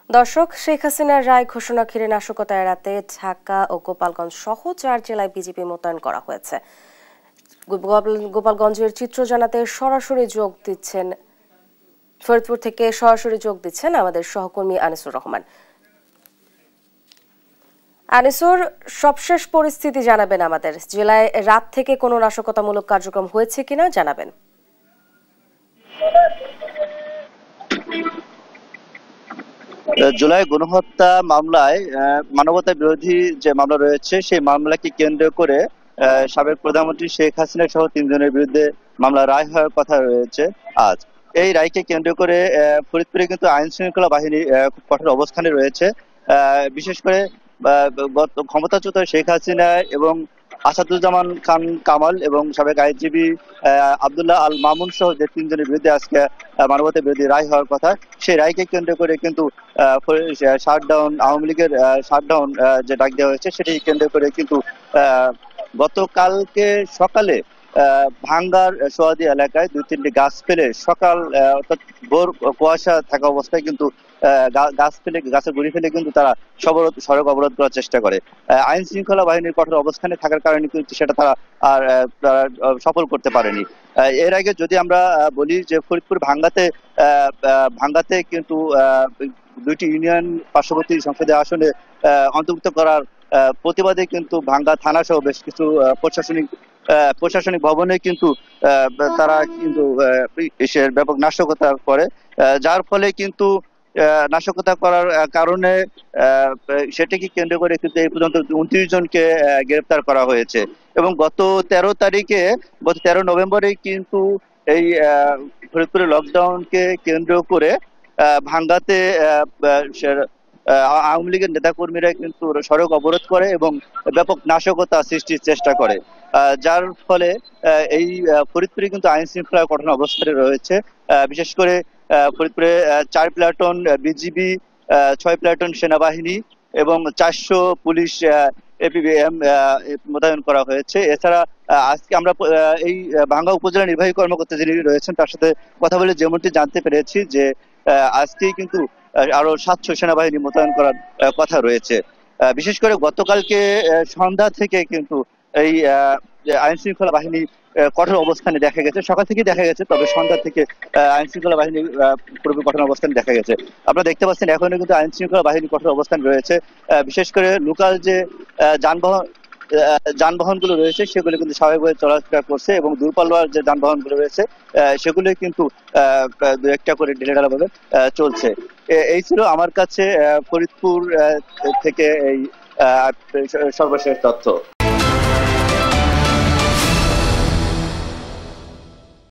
দর্শক, শেখ হাসিনার রায় ঘোষণা ঘিরে নাশকতা এড়াতে ঢাকা ও গোপালগঞ্জ সহ 4 জেলায় বিজিবি মোতায়েন করা হয়েছে। গোপালগঞ্জের চিত্র জানাতে সরাসরি যোগ দিচ্ছেন ফরিদপুর থেকে আমাদের সহকর্মী আনিসুর রহমান। আনিসুর, সবশেষ পরিস্থিতি জানাবেন আমাদের। জেলায় রাত থেকে কোনো নাশকতামূলক কার্যক্রম হয়েছে কিনা জানাবেন। জুলাই গণহত্যা মামলায় মানবতা বিরোধী যে মামলা রয়েছে সেই মামলাকে কেন্দ্র করে সাবেক প্রধানমন্ত্রী শেখ হাসিনা সহ 3 জনের বিরুদ্ধে মামলা রায় হওয়ার কথা রয়েছে আজ। এই রায়কে কেন্দ্র করে ফরিদপুরে কিন্তু আইন শৃঙ্খলা বাহিনী খুব কঠোর অবস্থানে রয়েছে। বিশেষ করে ক্ষমতাচ্যুত শেখ হাসিনা এবং আসাদুজ্জামান খান কামাল এবং সাবেক আইনজীবী আব্দুল্লাহ আল মামুন সহ যে 3 জনের বিরুদ্ধে আজকে মানবতা বিরোধী রায় হওয়ার কথা, সেই রায়কে কেন্দ্র করে কিন্তু শাটডাউন, আওয়ামী লীগের শাটডাউন যে ডাক দেওয়া হয়েছে সেটি কেন্দ্র করে কিন্তু গতকালকে সকালে ভাঙ্গার সোয়াদি এলাকায় 2-3টি গাছ ফেলে সকাল অর্থাৎ ভোর কুয়াশা থাকা অবস্থায় কিন্তু গাছের গুড়ি ফেলে কিন্তু তারা সড়ক অবরোধ করার চেষ্টা করে। আইন শৃঙ্খলা বাহিনীর কঠোর অবস্থানে থাকার কারণে কিন্তু সেটা তারা আর সফল করতে পারেনি। এর আগে যদি আমরা বলি যে ফরিদপুর ভাঙ্গাতে কিন্তু 2টি ইউনিয়ন পার্শ্ববর্তী সংসদীয় আসনে অন্তর্ভুক্ত করার প্রতিবাদে কিন্তু ভাঙ্গা থানা সহ বেশ কিছু প্রশাসনিক ভবনে কিন্তু তারা কিন্তু ব্যাপক নাশকতা করে, যার ফলে কিন্তু নাশকতা করার কারণে সেটিকে কেন্দ্র করে কিন্তু এই পর্যন্ত 29 জনকে গ্রেফতার করা হয়েছে। এবং গত 13 নভেম্বরে কিন্তু এই ফরিদপুরের লকডাউনকে কেন্দ্র করে ভাঙ্গাতে আওয়ামী লীগের নেতাকর্মীরা কিন্তু সড়ক অবরোধ করে এবং ব্যাপক নাশকতা সৃষ্টির চেষ্টা করে, যার ফলে এই ফরিদপুরে কিন্তু আইন শৃঙ্খলা কঠোর অবস্থায় রয়েছে। বিশেষ করে ফরিদপুরে 4 প্লাটুন বিজিবি, 6 প্লাটুন সেনাবাহিনী এবং 400 পুলিশ এপিবিএম মোতায়েন করা হয়েছে। এছাড়া আজকে আমরা এই ভাঙ্গা উপজেলা নির্বাহী কর্মকর্তা যিনি রয়েছেন তার সাথে কথা বলে যেমনটি জানতে পেরেছি যে আজকেই কিন্তু আরো 700 সেনাবাহিনী মোতায়েন করার কথা রয়েছে। বিশেষ করে গতকালকে সন্ধ্যা থেকে কিন্তু এই আইন শৃঙ্খলা বাহিনী কঠোর অবস্থানে দেখা গেছে, সকাল থেকে দেখা গেছে, তবে সন্ধ্যা থেকে আইন শৃঙ্খলা বাহিনী পুরোপুরি কঠোর অবস্থানে দেখা গেছে। আপনারা দেখতে পাচ্ছেন এখনো কিন্তু আইন শৃঙ্খলা বাহিনী কঠোর অবস্থান রয়েছে। বিশেষ করে লোকাল যে যানবাহনগুলো রয়েছে সেগুলো কিন্তু স্বাভাবিকভাবে চলাফেরা করছে এবং দূরপাল্লার যে যানবাহনগুলো রয়েছে সেগুলো কিন্তু 2-1টা করে ঢিলেঢালাভাবে চলছে। এই ছিল আমার কাছে ফরিদপুর থেকে এই সর্বশেষ তথ্য।